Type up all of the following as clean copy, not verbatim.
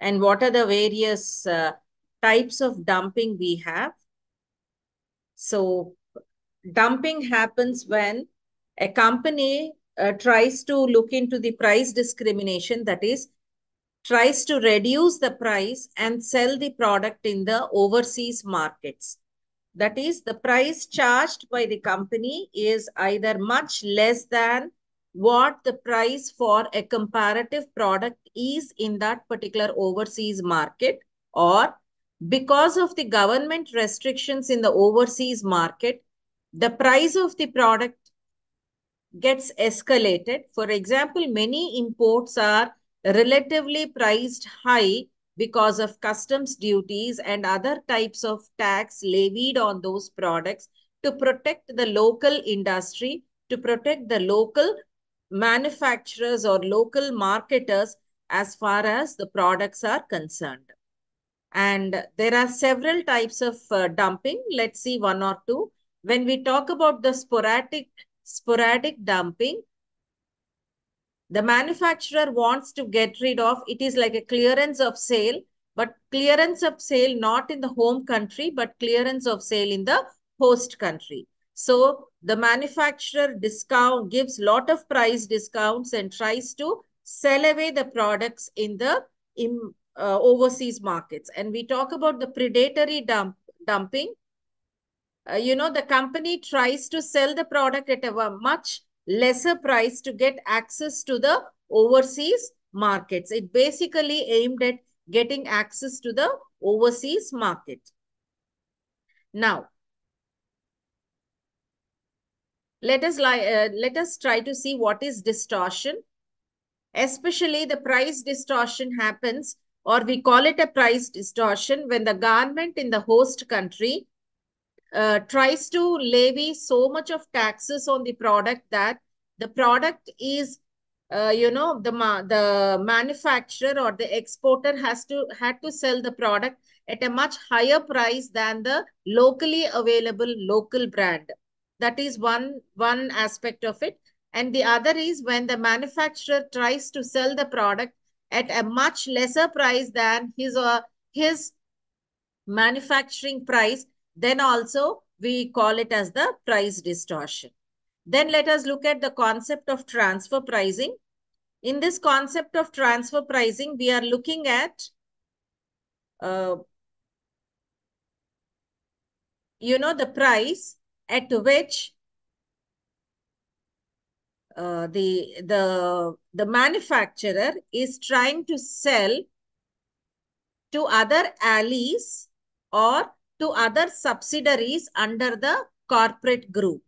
and what are the various types of dumping we have. So dumping happens when a company tries to look into the price discrimination, that is, tries to reduce the price and sell the product in the overseas markets. That is, the price charged by the company is either much less than what the price for a comparative product is in that particular overseas market, or because of the government restrictions in the overseas market, the price of the product gets escalated. For example, many imports are relatively priced high because of customs duties and other types of tax levied on those products to protect the local industry, to protect the local manufacturers or local marketers as far as the products are concerned. And there are several types of dumping. Let's see one or two. When we talk about the sporadic dumping, the manufacturer wants to get rid of, it is like a clearance of sale, but clearance of sale not in the home country, but clearance of sale in the host country. So the manufacturer gives lot of price discounts and tries to sell away the products in the overseas markets. And we talk about the predatory dumping. The company tries to sell the product at a much lesser price to get access to the overseas markets. It basically aimed at getting access to the overseas market. Now, let us try to see what is distortion. Especially the price distortion happens, or we call it a price distortion, when the government in the host country tries to levy so much of taxes on the product that the product is, the manufacturer or the exporter had to sell the product at a much higher price than the locally available local brand. That is one aspect of it. And the other is when the manufacturer tries to sell the product at a much lesser price than his manufacturing price, then also we call it as the price distortion. Then let us look at the concept of transfer pricing. In this concept of transfer pricing, we are looking at, the price at which the manufacturer is trying to sell to other allies or to other subsidiaries under the corporate group.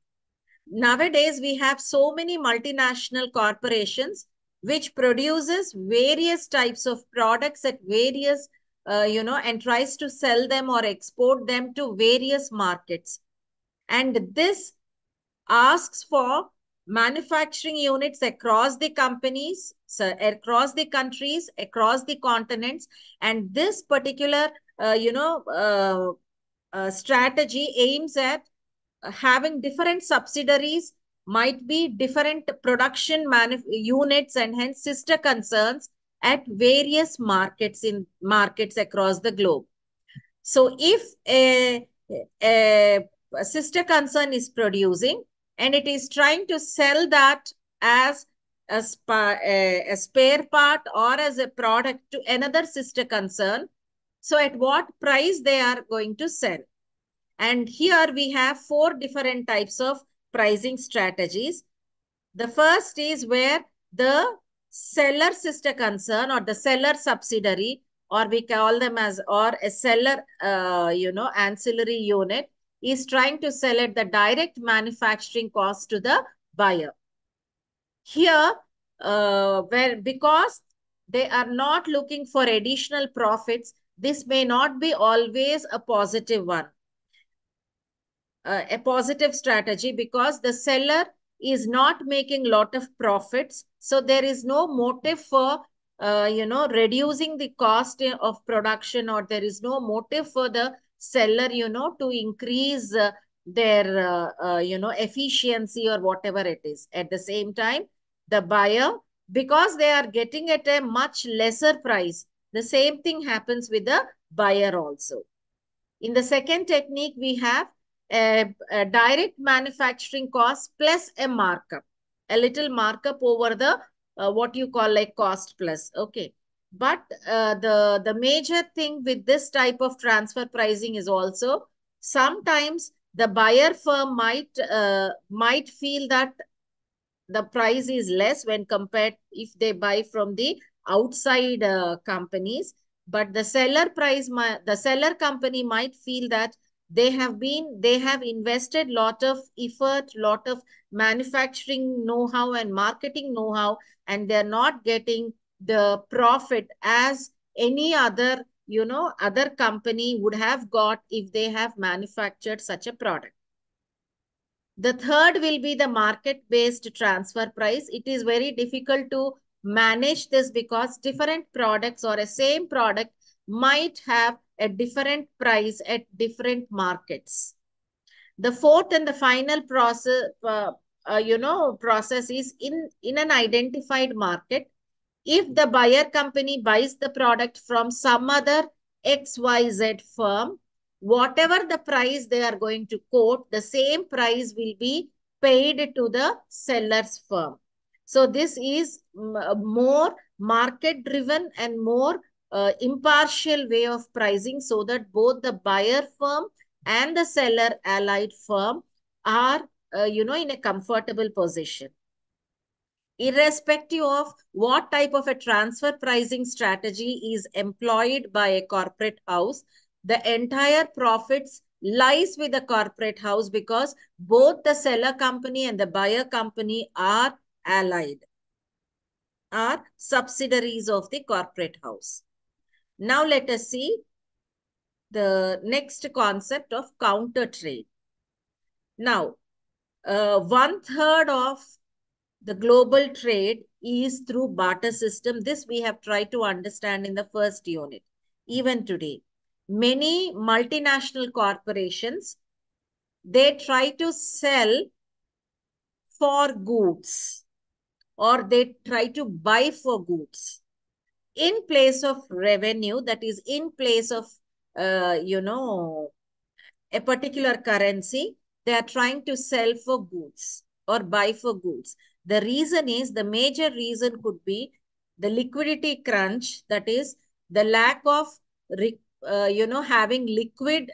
Nowadays, we have so many multinational corporations which produces various types of products at various, and tries to sell them or export them to various markets. And this asks for manufacturing units across the companies, so across the countries, across the continents. And this particular, strategy aims at having different subsidiaries, might be different production units and hence sister concerns at various markets across the globe. So if a sister concern is producing and it is trying to sell that as a spare part or as a product to another sister concern, so at what price they are going to sell? And here we have 4 different types of pricing strategies. The first is where the seller sister concern or the seller subsidiary, or we call them as, or a seller, ancillary unit, is trying to sell at the direct manufacturing cost to the buyer. Here, because they are not looking for additional profits, this may not be always a positive one. A positive strategy, because the seller is not making lot of profits. So there is no motive for, reducing the cost of production, or there is no motive for the seller, to increase their, efficiency or whatever it is. At the same time, the buyer, because they are getting at a much lesser price, The same thing happens with the buyer also. In the second technique, we have a direct manufacturing cost plus a markup, a little markup over the what you call like cost plus. Okay. But the major thing with this type of transfer pricing is also sometimes the buyer firm might feel that the price is less when compared if they buy from the outside companies, but the seller company might feel that they have invested lot of effort, lot of manufacturing know-how and marketing know-how, and they're not getting the profit as any other, other company would have got if they have manufactured such a product. The third will be the market-based transfer price. It is very difficult to manage this because different products or a same product might have a different price at different markets. The fourth and the final process is in an identified market. If the buyer company buys the product from some other XYZ firm, whatever the price they are going to quote, the same price will be paid to the seller's firm. So this is more market driven and more impartial way of pricing, so that both the buyer firm and the seller allied firm are in a comfortable position. Irrespective of what type of a transfer pricing strategy is employed by a corporate house, the entire profits lies with the corporate house because both the seller company and the buyer company are allied, are subsidiaries of the corporate house. Now let us see the next concept of counter trade. Now, 1/3 of the global trade is through barter system. This we have tried to understand in the first unit. Even today, many multinational corporations, they try to sell for goods or they try to buy for goods in place of revenue, that is in place of, a particular currency. They are trying to sell for goods or buy for goods. The reason is, the major reason could be the liquidity crunch, that is the lack of, having liquid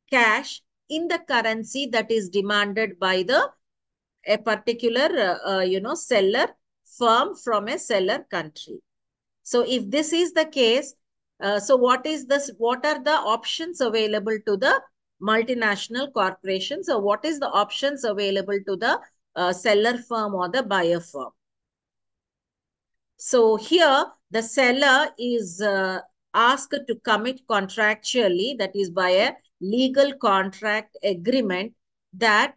cash in the currency that is demanded by a particular, seller firm from a seller country. So if this is the case, so what are the options available to the multinational corporations, or what is the options available to the seller firm or the buyer firm? So here the seller is asked to commit contractually, that is by a legal contract agreement, that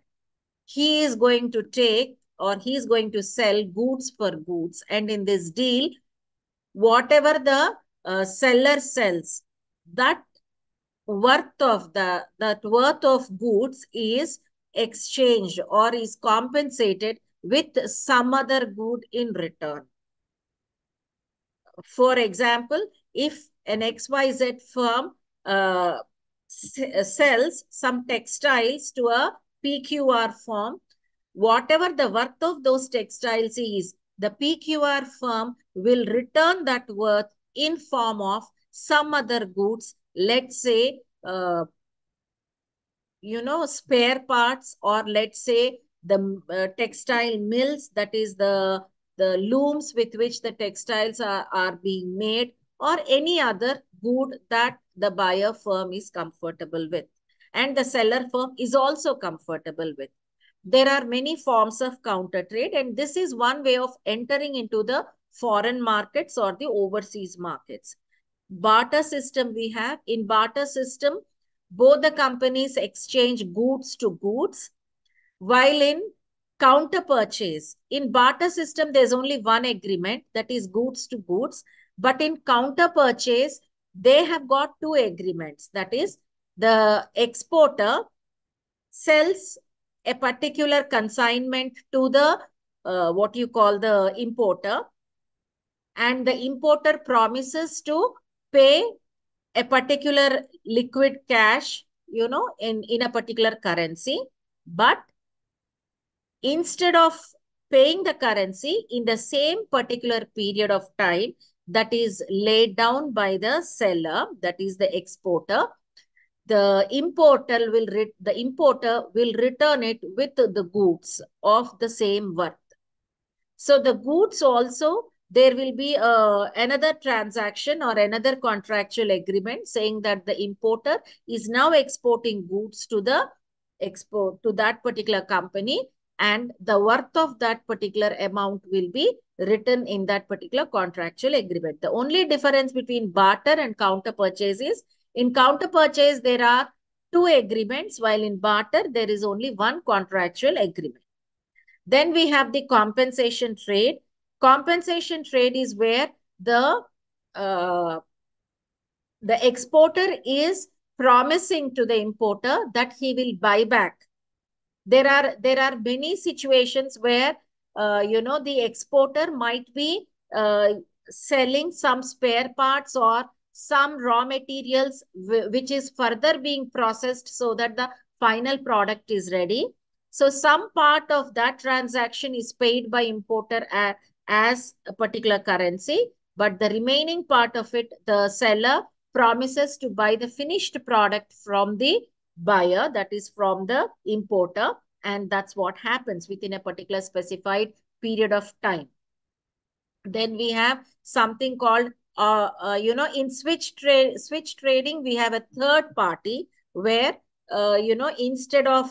he is going to take or he is going to sell goods for goods. And in this deal, whatever the seller sells, that worth of goods is exchanged or is compensated with some other good in return. For example, if an XYZ firm sells some textiles to a PQR firm, whatever the worth of those textiles is, the PQR firm will return that worth in form of some other goods, let's say, spare parts, or let's say the textile mills, that is the looms with which the textiles are being made, or any other good that the buyer firm is comfortable with and the seller firm is also comfortable with. There are many forms of counter trade, and this is one way of entering into the foreign markets or the overseas markets. Barter system we have. In barter system, both the companies exchange goods to goods, while in counter purchase, in barter system, there's only one agreement, that is goods to goods. But in counter purchase, they have got two agreements. That is, the exporter sells a particular consignment to the what you call the importer, and the importer promises to pay a particular liquid cash, in a particular currency, but instead of paying the currency in the same particular period of time that is laid down by the seller, that is the exporter, the importer will return it with the goods of the same worth. So the goods also, there will be another transaction or another contractual agreement saying that the importer is now exporting goods to the export to that particular company, and the worth of that particular amount will be written in that particular contractual agreement. The only difference between barter and counter purchase is, in counter purchase there are two agreements, while in barter there is only one contractual agreement. Then we have the compensation trade. Compensation trade is where uh, the exporter is promising to the importer that he will buy back. There are many situations where the exporter might be selling some spare parts or some raw materials which is further being processed so that the final product is ready. So some part of that transaction is paid by importer as a particular currency, but the remaining part of it, the seller promises to buy the finished product from the buyer, that is from the importer, and that's what happens within a particular specified period of time. Then we have something called in switch trading we have a third party where instead of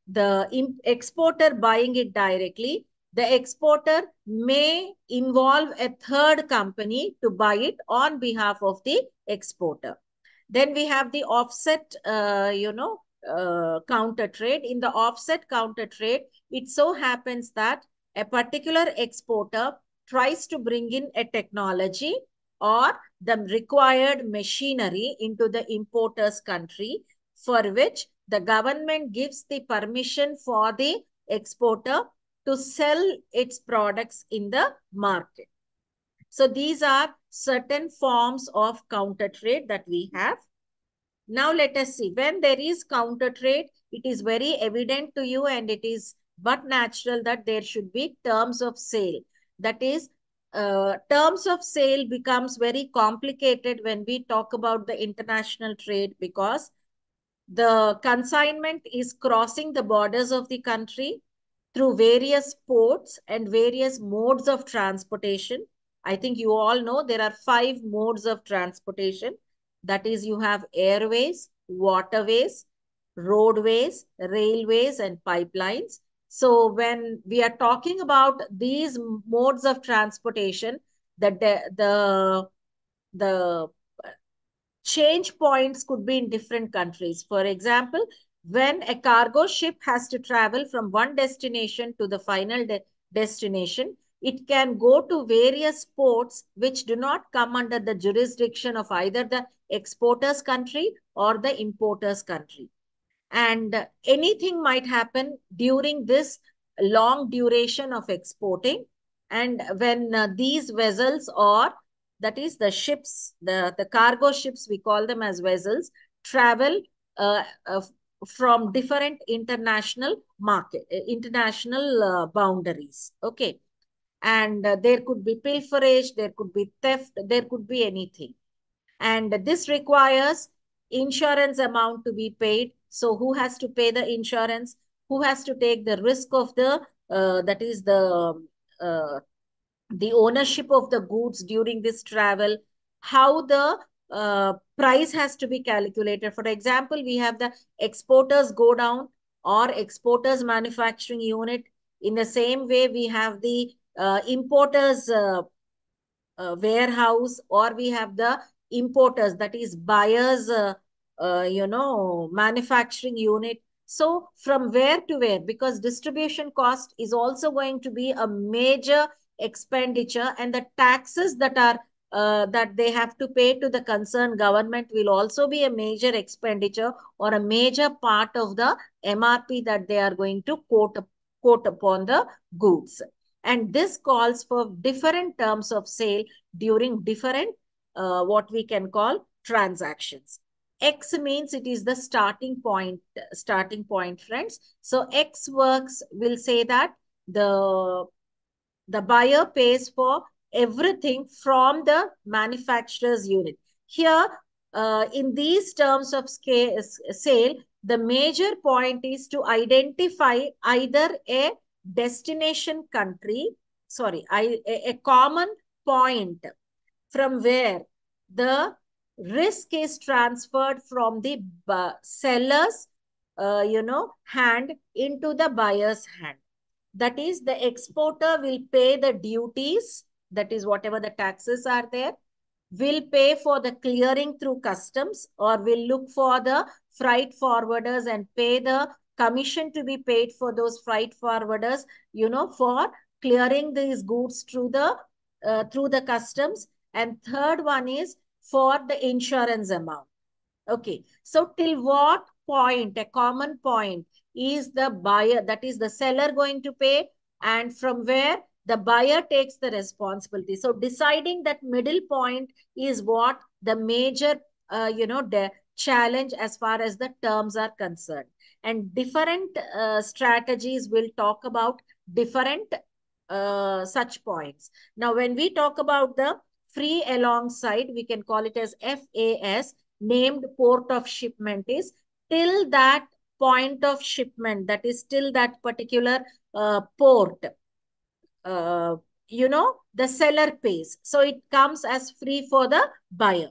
the exporter buying it directly, the exporter may involve a third company to buy it on behalf of the exporter. Then we have the offset, counter trade. In the offset counter trade, it so happens that a particular exporter tries to bring in a technology or the required machinery into the importer's country, for which the government gives the permission for the exporter to sell its products in the market. So these are certain forms of counter trade that we have. Now let us see, when there is counter trade, it is very evident to you and it is but natural that there should be terms of sale. That is, terms of sale becomes very complicated when we talk about the international trade, because the consignment is crossing the borders of the country through various ports and various modes of transportation. I think you all know there are 5 modes of transportation. That is, you have airways, waterways, roadways, railways, and pipelines. So when we are talking about these modes of transportation, the change points could be in different countries. For example, when a cargo ship has to travel from one destination to the final destination, it can go to various ports which do not come under the jurisdiction of either the exporter's country or the importer's country. And anything might happen during this long duration of exporting. And when these vessels, or that is the ships, the cargo ships, we call them as vessels, travel uh, uh, from different international boundaries. Okay. And there could be pilferage, there could be theft, there could be anything. And this requires insurance amount to be paid. So who has to pay the insurance? Who has to take the risk of that is uh, the ownership of the goods during this travel? How the price has to be calculated. For example, we have the exporters go down or exporters manufacturing unit. In the same way, we have the importers warehouse, or we have the importers, that is buyers manufacturing unit. So from where to where, because distribution cost is also going to be a major expenditure, and the taxes that they have to pay to the concerned government will also be a major expenditure or a major part of the MRP that they are going to quote upon the goods. And this calls for different terms of sale during different what we can call transactions. X means it is the starting point, friends. So X works will say that the the buyer pays for everything from the manufacturer's unit. Here, in these terms of sale, the major point is to identify either a destination country, sorry, a common point from where the risk is transferred from the seller's hand into the buyer's hand. That is, the exporter will pay the duties, that is whatever the taxes are there, will pay for the clearing through customs, or will look for the freight forwarders and pay the commission to be paid for those freight forwarders, for clearing these goods through the customs. And third one is for the insurance amount. Okay, so till what point, a common point, is the buyer, that is the seller, going to pay, and from where the buyer takes the responsibility. So deciding that middle point is what the major, the challenge as far as the terms are concerned. And different strategies will talk about different such points. Now, when we talk about the free alongside, we can call it as FAS, named port of shipment, is till that point of shipment, that is till that particular port, the seller pays. So it comes as free for the buyer.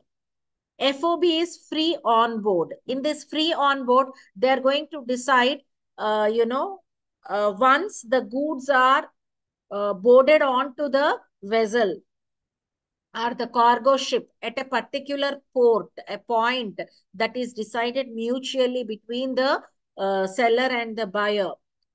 FOB is free on board. In this free on board, they are going to decide, once the goods are boarded onto the vessel or the cargo ship at a particular port, a point that is decided mutually between the seller and the buyer.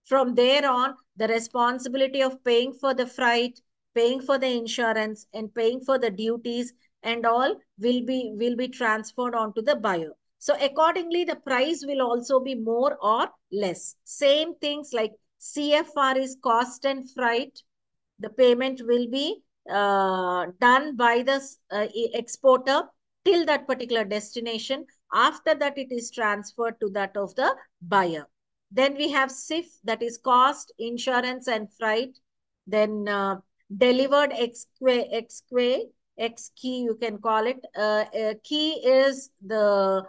From there on, the responsibility of paying for the freight, paying for the insurance, and paying for the duties and all will be transferred onto the buyer. So accordingly, the price will also be more or less. Same things like CFR is cost and freight. The payment will be done by the exporter till that particular destination. After that, it is transferred to that of the buyer. Then we have SIF, that is cost, insurance, and freight. Then delivered X key, you can call it. Key is the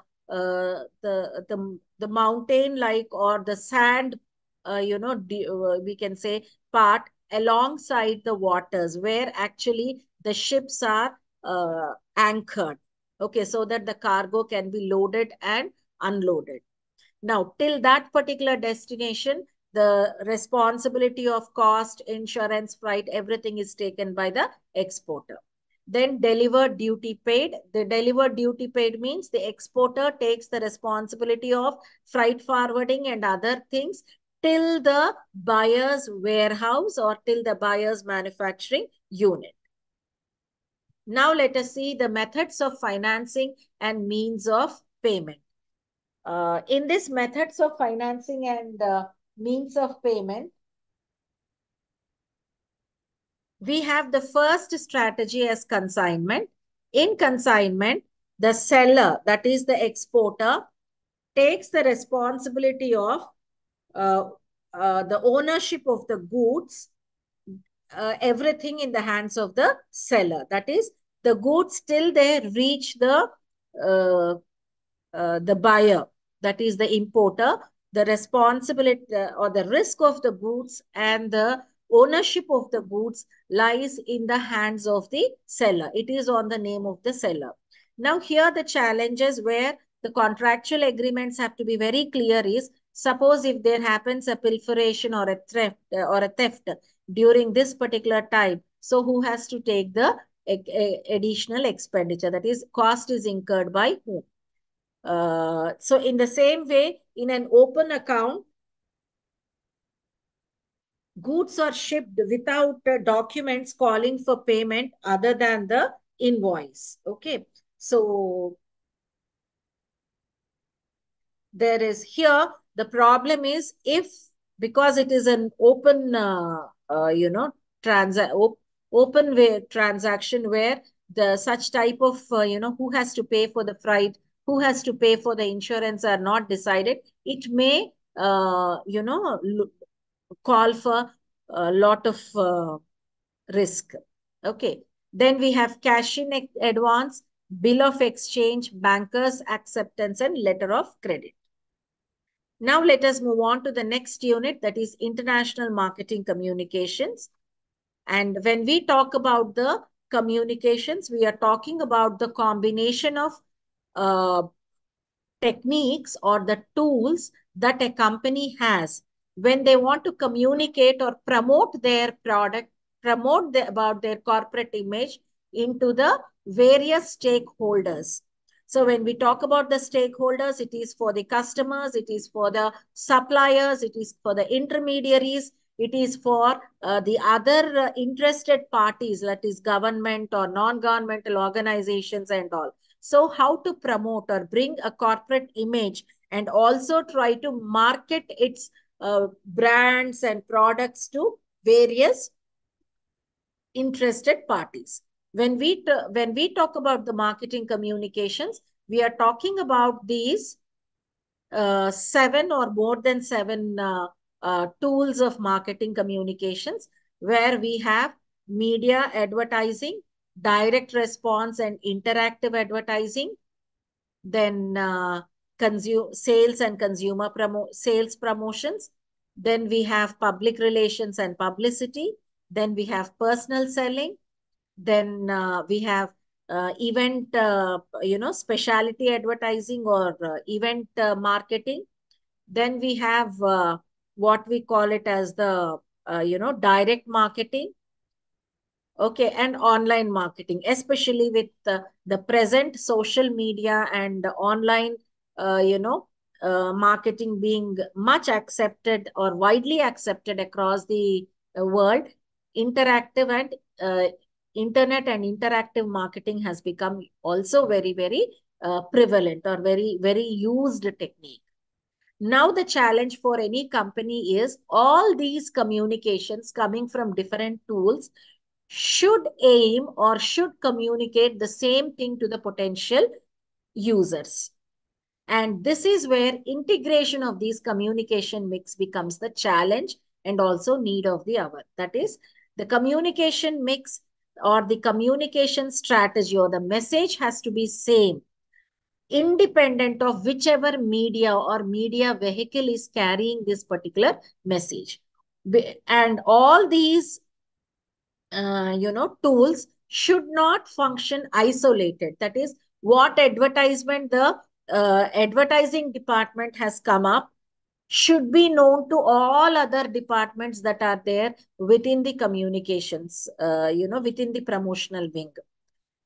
mountain like, or the sand, we can say, part alongside the waters where actually the ships are anchored. Okay, so that the cargo can be loaded and unloaded. Now, till that particular destination, the responsibility of cost, insurance, freight, everything is taken by the exporter. Then delivered duty paid. The delivered duty paid means the exporter takes the responsibility of freight forwarding and other things till the buyer's warehouse or till the buyer's manufacturing unit. Now let us see the methods of financing and means of payment. In this methods of financing and means of payment, we have the first strategy as consignment. In consignment, the seller, that is the exporter, takes the responsibility of the ownership of the goods, everything in the hands of the seller. That is, the goods till they reach the buyer, that is the importer, the responsibility or the risk of the goods and the ownership of the goods lies in the hands of the seller. It is on the name of the seller. Now here the challenges where the contractual agreements have to be very clear is, suppose if there happens a pilferation or a theft during this particular time, so who has to take the additional expenditure? That is, cost is incurred by whom? So in the same way, in an open account, goods are shipped without documents calling for payment other than the invoice. Okay. So there is here, the problem is, if, because it is an open, open way transaction where the such type of, who has to pay for the freight, who has to pay for the insurance are not decided, it may, call for a lot of risk. Okay. Then we have cash in advance, bill of exchange, banker's acceptance, and letter of credit. Now let us move on to the next unit, that is international marketing communications. And when we talk about the communications, we are talking about the combination of uh, techniques or the tools that a company has when they want to communicate or promote their product, about their corporate image into the various stakeholders. So when we talk about the stakeholders, it is for the customers, it is for the suppliers, it is for the intermediaries, it is for the other interested parties, that is government or non-governmental organizations and all. So how to promote or bring a corporate image and also try to market its brands and products to various interested parties. When we talk about the marketing communications, we are talking about these seven or more than seven tools of marketing communications, where we have media advertising, direct response and interactive advertising, then sales and consumer sales promotions. Then we have public relations and publicity. Then we have personal selling. Then we have event, specialty advertising or event marketing. Then we have what we call it as the, direct marketing. Okay, and online marketing, especially with the present social media and online, marketing being much accepted or widely accepted across the world. Interactive and internet and interactive marketing has become also very, very prevalent or very, very used technique. Now, the challenge for any company is all these communications coming from different tools should aim or should communicate the same thing to the potential users. And this is where integration of these communication mix becomes the challenge and also need of the hour. That is, the communication mix or the communication strategy or the message has to be same, independent of whichever media or media vehicle is carrying this particular message. And all these tools should not function isolated. That is, what advertisement the advertising department has come up should be known to all other departments that are there within the communications, within the promotional wing.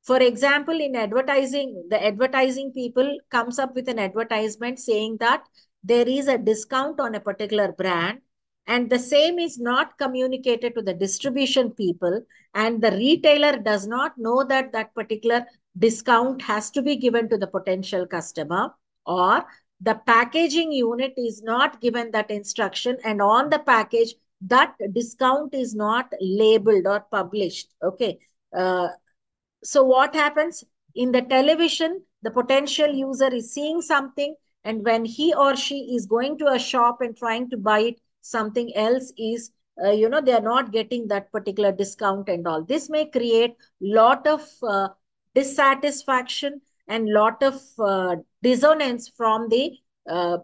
For example, in advertising, the advertising people comes up with an advertisement saying that there is a discount on a particular brand, and the same is not communicated to the distribution people, and the retailer does not know that that particular discount has to be given to the potential customer, or the packaging unit is not given that instruction, and on the package that discount is not labeled or published. Okay. So what happens in the television? The potential user is seeing something, and when he or she is going to a shop and trying to buy it, something else is, they are not getting that particular discount and all. This may create lot of dissatisfaction and lot of dissonance from the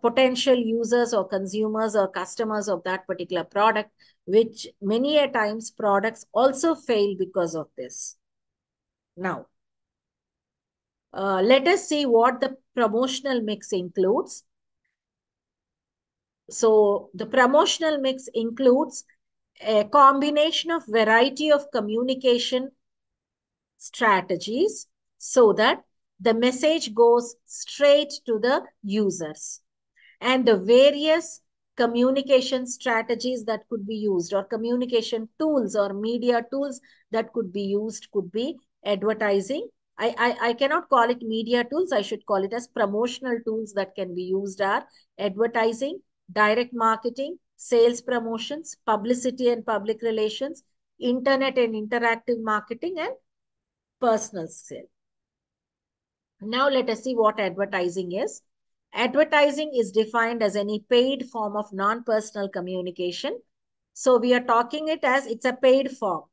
potential users or consumers or customers of that particular product, which many a times products also fail because of this. Now, let us see what the promotional mix includes. So the promotional mix includes a combination of variety of communication strategies so that the message goes straight to the users. And the various communication strategies that could be used, or communication tools or media tools that could be used, could be advertising. I cannot call it media tools. I should call it as promotional tools that can be used are advertising, direct marketing, sales promotions, publicity and public relations, internet and interactive marketing, and personal sale. Now let us see what advertising is. Advertising is defined as any paid form of non-personal communication. So we are talking it as it's a paid form.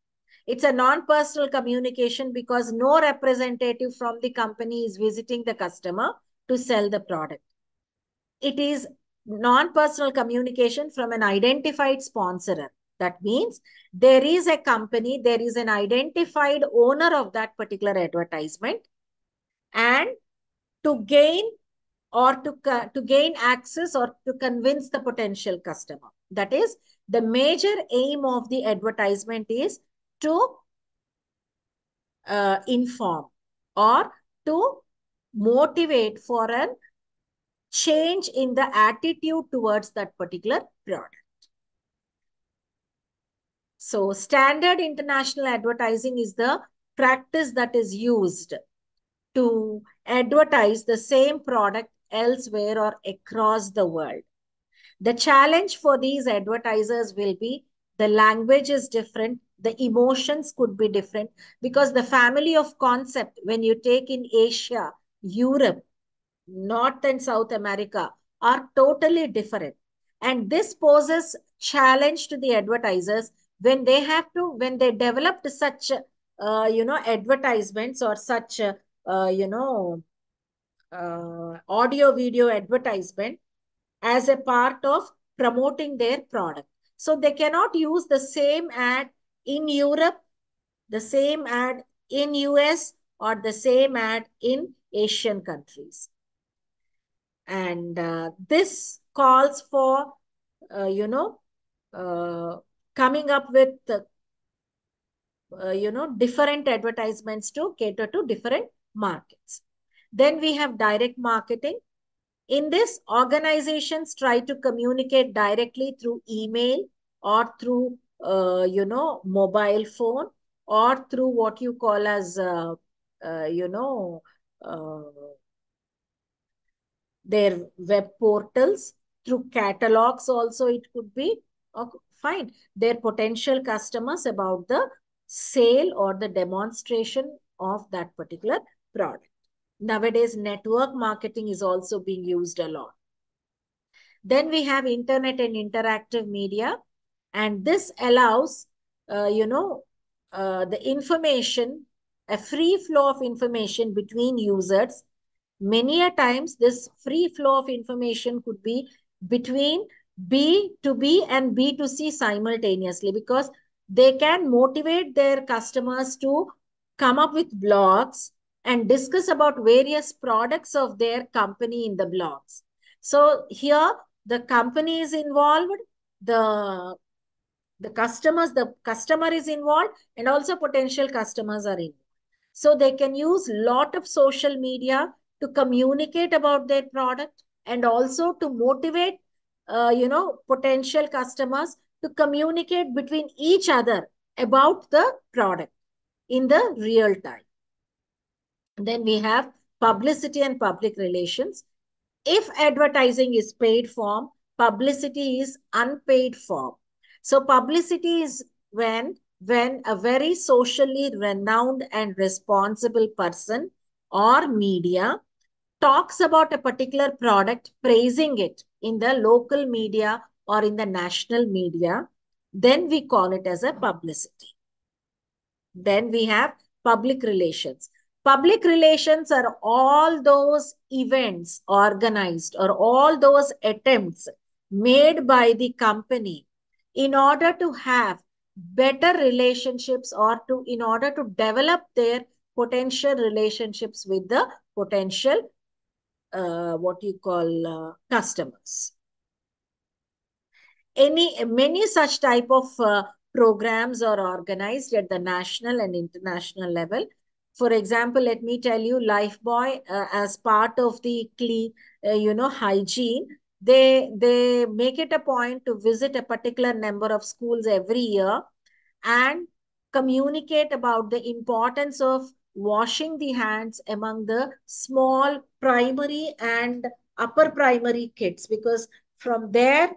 It's a non-personal communication because no representative from the company is visiting the customer to sell the product. It is non-personal communication from an identified sponsorer. That means there is a company, there is an identified owner of that particular advertisement, and to gain to gain access or to convince the potential customer. That is, the major aim of the advertisement is to inform or to motivate for a change in the attitude towards that particular product. So standard international advertising is the practice that is used to advertise the same product elsewhere or across the world. The challenge for these advertisers will be the language is different, the emotions could be different, because the family of concept, when you take in Asia, Europe, North and South America, are totally different. And this poses challenge to the advertisers when they have to, when they developed such, advertisements or such, audio video advertisement as a part of promoting their product. So they cannot use the same ad in Europe, the same ad in US, or the same ad in Asian countries. And this calls for, uh, you know, uh, coming up with, different advertisements to cater to different markets. Then we have direct marketing. In this, organizations try to communicate directly through email or through, mobile phone, or through what you call as, uh, their web portals, through catalogs also it could be. Fine. Their potential customers about the sale or the demonstration of that particular product. Nowadays, network marketing is also being used a lot. Then we have internet and interactive media, and this allows, the information, a free flow of information between users. Many a times, this free flow of information could be between B to B and B to C simultaneously, because they can motivate their customers to come up with blogs and discuss about various products of their company in the blogs. So here the company is involved, the the customer is involved, and also potential customers are involved. So they can use lot of social media to communicate about their product, and also to motivate, potential customers to communicate between each other about the product in the real time. Then we have publicity and public relations. If advertising is paid form, publicity is unpaid form. So publicity is when a very socially renowned and responsible person or media talks about a particular product, praising it in the local media or in the national media, then we call it as a publicity. Then we have public relations. Public relations are all those events organized or all those attempts made by the company in order to have better relationships, or to in order to develop their potential relationships with the potential what you call customers. Many such type of programs are organized at the national and international level. For example, let me tell you, Lifebuoy, as part of the clean, hygiene, they make it a point to visit a particular number of schools every year and communicate about the importance of washing the hands among the small primary and upper primary kids, because from there,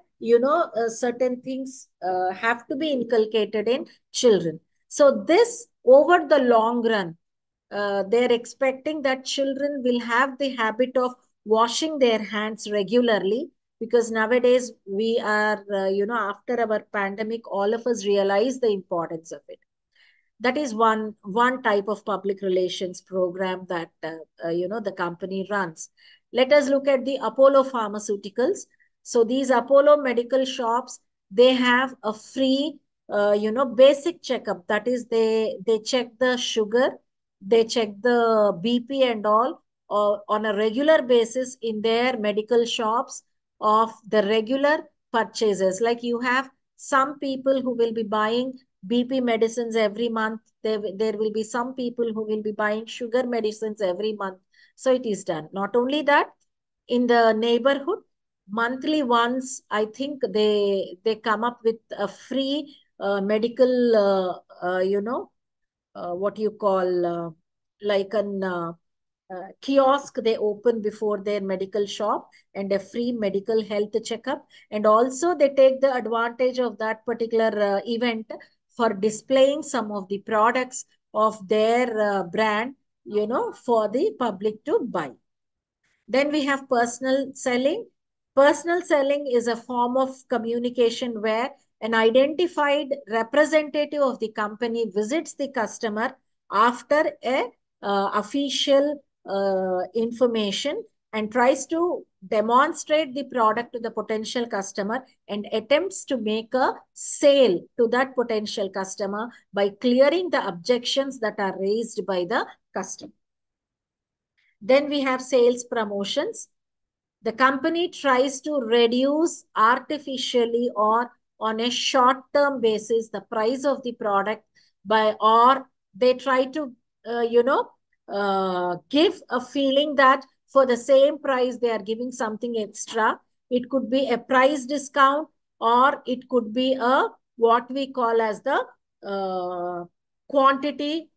certain things have to be inculcated in children. So this, over the long run, they're expecting that children will have the habit of washing their hands regularly, because nowadays we are, after our pandemic, all of us realize the importance of it. That is one type of public relations program that the company runs. Let us look at the Apollo Pharmaceuticals. So these Apollo medical shops, they have a free basic checkup. That is, they check the sugar, they check the BP and all on a regular basis in their medical shops of the regular purchases. Like, you have some people who will be buying BP medicines every month. There will be some people who will be buying sugar medicines every month. So it is done. Not only that, in the neighborhood, monthly once, I think they come up with a free medical, what you call, like an kiosk they open before their medical shop, and a free medical health checkup. And also they take the advantage of that particular event for displaying some of the products of their brand, for the public to buy. Then we have personal selling. Personal selling is a form of communication where an identified representative of the company visits the customer after a official information, and tries to demonstrate the product to the potential customer, and attempts to make a sale to that potential customer by clearing the objections that are raised by the customer. Then we have sales promotions. The company tries to reduce artificially or on a short-term basis the price of the product, or they try to, give a feeling that for the same price they are giving something extra. It could be a price discount, or it could be a what we call as the quantity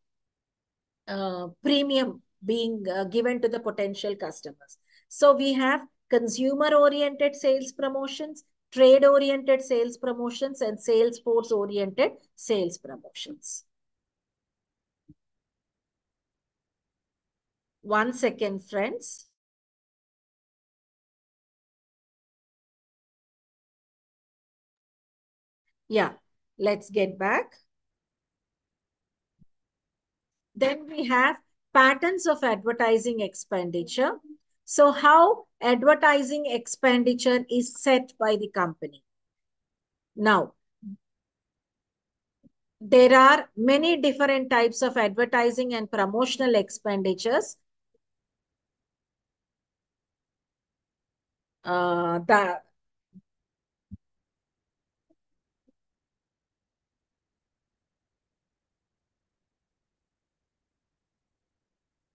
premium being given to the potential customers. So we have consumer-oriented sales promotions, trade-oriented sales promotions, and sales force-oriented sales promotions. 1 second, friends. Yeah, let's get back. Then we have patterns of advertising expenditure. So how advertising expenditure is set by the company. Now, there are many different types of advertising and promotional expenditures. The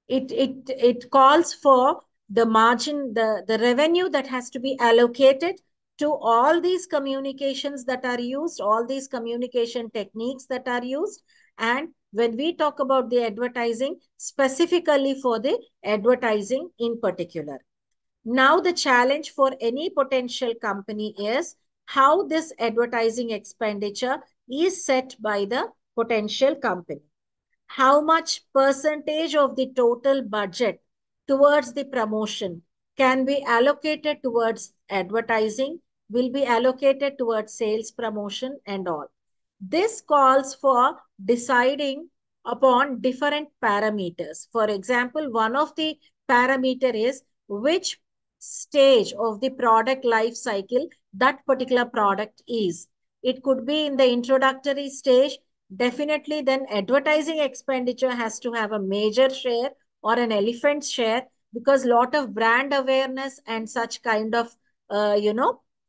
it calls for the margin, the revenue that has to be allocated to all these communications that are used, all these communication techniques that are used. And when we talk about the advertising, specifically for the advertising in particular. Now, the challenge for any potential company is how this advertising expenditure is set by the potential company. How much percentage of the total budget towards the promotion can be allocated towards advertising, will be allocated towards sales promotion and all. This calls for deciding upon different parameters. For example, one of the parameter is which stage of the product life cycle that particular product is. It could be in the introductory stage. Definitely, then advertising expenditure has to have a major share or an elephant share, because lot of brand awareness and such kind of,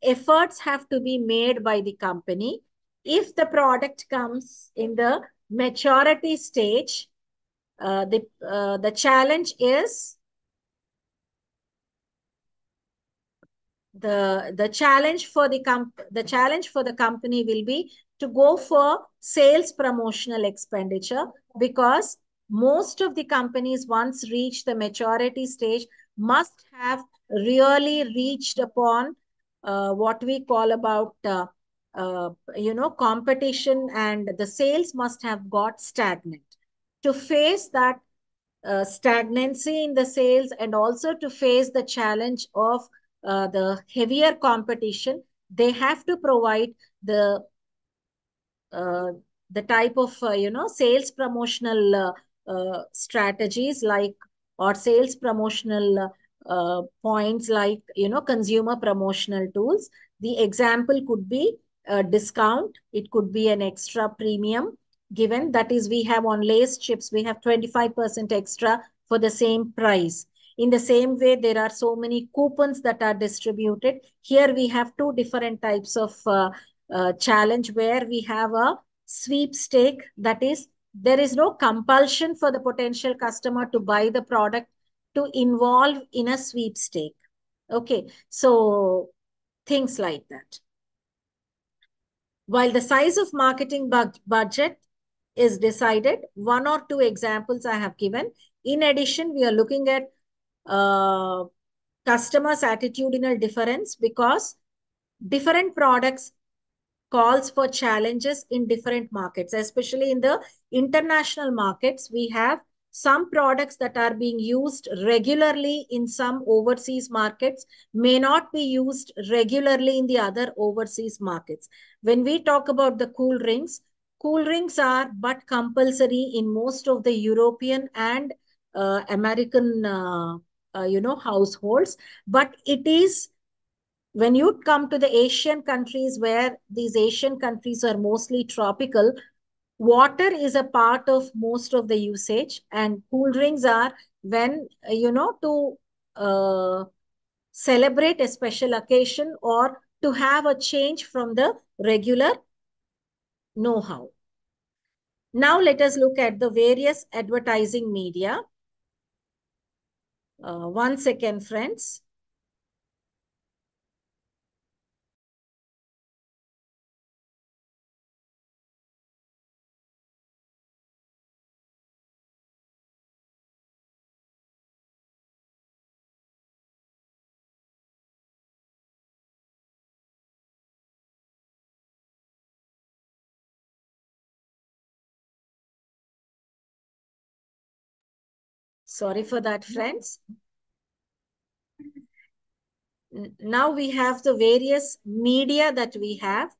efforts have to be made by the company. If the product comes in the maturity stage, the challenge is the challenge for the challenge for the company will be to go for sales promotional expenditure, because most of the companies, once reach the maturity stage, must have really reached upon what we call about competition, and the sales must have got stagnant. To face that, stagnancy in the sales, and also to face the challenge of the heavier competition, they have to provide the uh, the type of sales promotional strategies, like, or sales promotional points, like, consumer promotional tools. The example could be a discount, it could be an extra premium given, that is, we have on lace chips we have 25% extra for the same price. In the same way, there are so many coupons that are distributed. Here we have two different types of challenge, where we have a sweepstake, that is, there is no compulsion for the potential customer to buy the product to involve in a sweepstake. Okay, so things like that. While the size of marketing budget is decided, one or two examples I have given. In addition, we are looking at uh, customers' attitudinal difference, because different products calls for challenges in different markets, especially in the international markets. We have some products that are being used regularly in some overseas markets may not be used regularly in the other overseas markets. When we talk about the cool drinks are but compulsory in most of the European and American households, but it is when you come to the Asian countries, where these Asian countries are mostly tropical, water is a part of most of the usage, and cool drinks are when, to uh, celebrate a special occasion or to have a change from the regular know-how. Now let us look at the various advertising media. One second, friends. Sorry for that, friends. Now we have the various media that we have.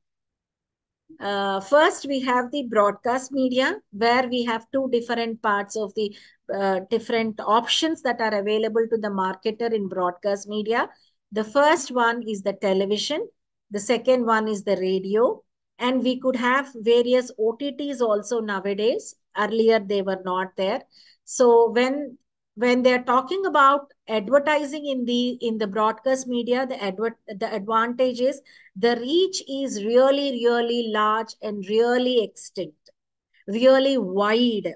First, we have the broadcast media, where we have two different parts of the different options that are available to the marketer in broadcast media. The first one is the television. The second one is the radio. And we could have various OTTs also nowadays. Earlier, they were not there. So when they're talking about advertising in the broadcast media, the advantage is the reach is really, really large and really extinct, really wide.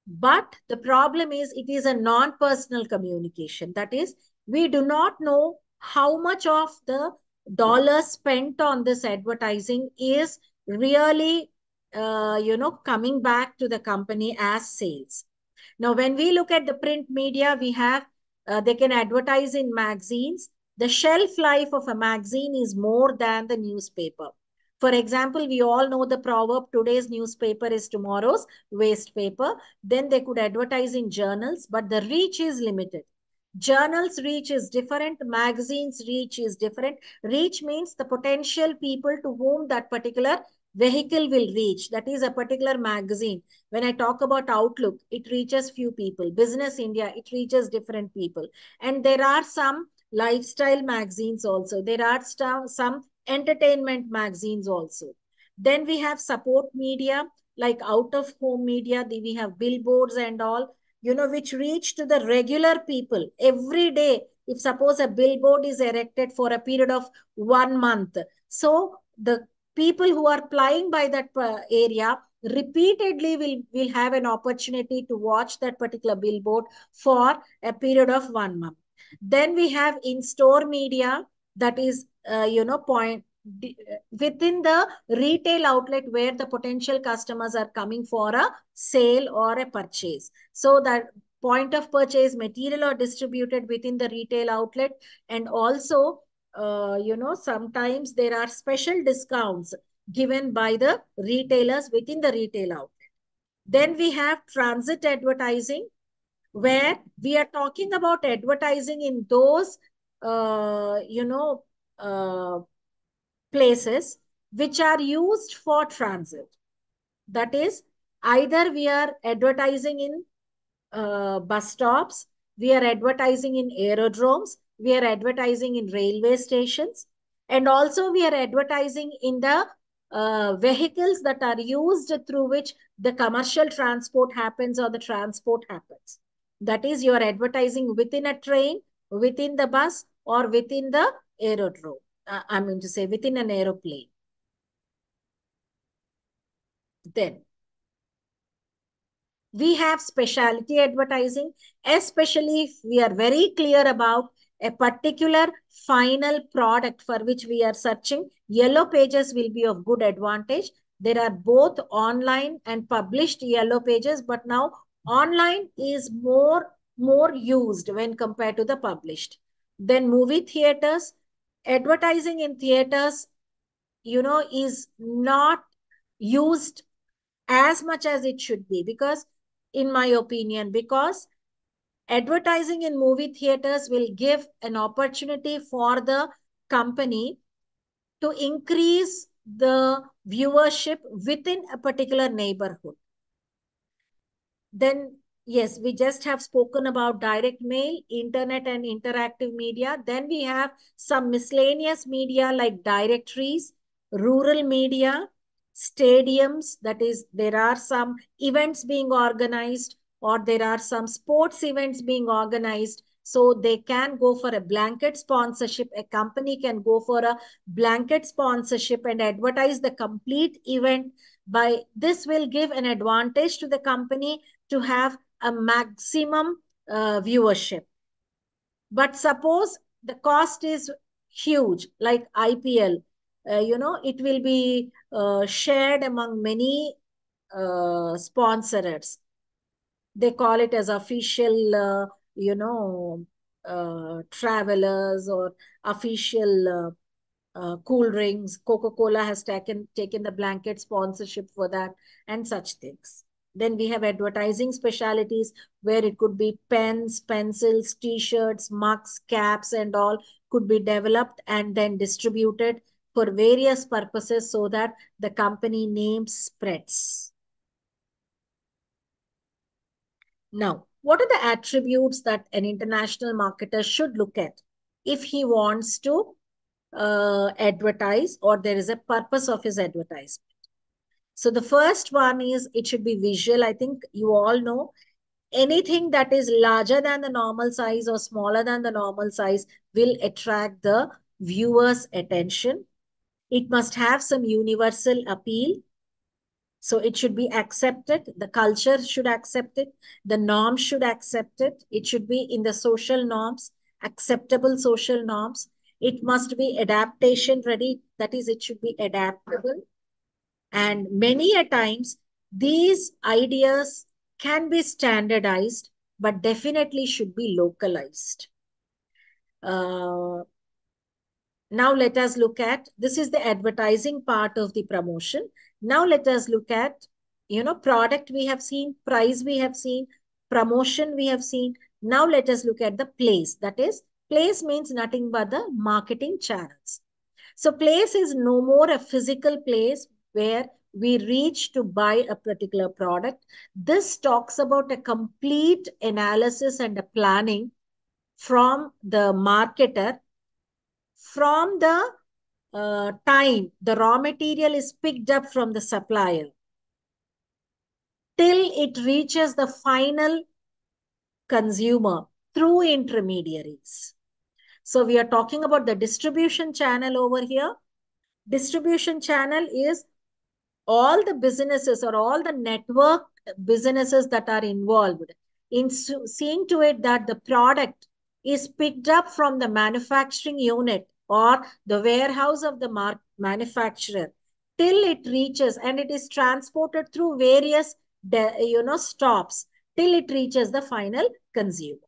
But the problem is it is a non-personal communication. That is, we do not know how much of the dollars spent on this advertising is really, coming back to the company as sales. Now, when we look at the print media, we have, they can advertise in magazines. The shelf life of a magazine is more than the newspaper. For example, we all know the proverb, today's newspaper is tomorrow's waste paper. Then they could advertise in journals, but the reach is limited. Journals reach is different, magazines reach is different. Reach means the potential people to whom that particular vehicle will reach. That is a particular magazine. When I talk about Outlook, it reaches few people. Business India, it reaches different people. And there are some lifestyle magazines also. There are some entertainment magazines also. Then we have support media, like out of home media. We have billboards and all, which reach to the regular people every day. If suppose a billboard is erected for a period of 1 month, so the people who are flying by that area repeatedly will have an opportunity to watch that particular billboard for a period of 1 month. Then we have in-store media, that is, point within the retail outlet, where the potential customers are coming for a sale or a purchase. So that point of purchase material are distributed within the retail outlet, and also, sometimes there are special discounts given by the retailers within the retail outlet. Then we have transit advertising. where we are talking about advertising in those, uh, you know, uh, places which are used for transit. That is, either we are advertising in bus stops, we are advertising in aerodromes, we are advertising in railway stations, and also we are advertising in the vehicles that are used through which the commercial transport happens or the transport happens. That is, you are advertising within a train, within the bus, or within the aerodrome. I mean to say, within an aeroplane. Then we have specialty advertising, especially if we are very clear about a particular final product for which we are searching. Yellow pages will be of good advantage. There are both online and published yellow pages, but now online is more used when compared to the published. Then movie theaters, advertising in theaters, is not used as much as it should be, because in my opinion, because advertising in movie theaters will give an opportunity for the company to increase the viewership within a particular neighborhood. Then, yes, we just have spoken about direct mail, internet, and interactive media. Then we have some miscellaneous media like directories, rural media, stadiums. That is, there are some events being organized, or there are some sports events being organized. So they can go for a blanket sponsorship. A company can go for a blanket sponsorship and advertise the complete event. By this will give an advantage to the company to have a maximum viewership. But suppose the cost is huge, like IPL, it will be shared among many sponsors. They call it as official, travelers, or official cool drinks. Coca-Cola has taken the blanket sponsorship for that, and such things. Then we have advertising specialities where it could be pens, pencils, t-shirts, mugs, caps, and all could be developed and then distributed for various purposes so that the company name spreads. Now, what are the attributes that an international marketer should look at if he wants to advertise, or there is a purpose of his advertisement? So the first one is it should be visual. I think you all know anything that is larger than the normal size or smaller than the normal size will attract the viewer's attention. It must have some universal appeal. So it should be accepted. The culture should accept it. The norms should accept it. It should be in the social norms, acceptable social norms. It must be adaptation ready. That is, it should be adaptable. And many a times, these ideas can be standardized, but definitely should be localized. Uh, Now let us look at, this is the advertising part of the promotion. Now let us look at, product we have seen, price we have seen, promotion we have seen. Now let us look at the place. That is, place means nothing but the marketing channels. So place is no more a physical place where we reach to buy a particular product. This talks about a complete analysis and a planning from the marketer, from the time the raw material is picked up from the supplier till it reaches the final consumer through intermediaries. So we are talking about the distribution channel over here. Distribution channel is all the businesses or all the network businesses that are involved in seeing to it that the product is picked up from the manufacturing unit or the warehouse of the manufacturer till it reaches, and it is transported through various stops till it reaches the final consumer.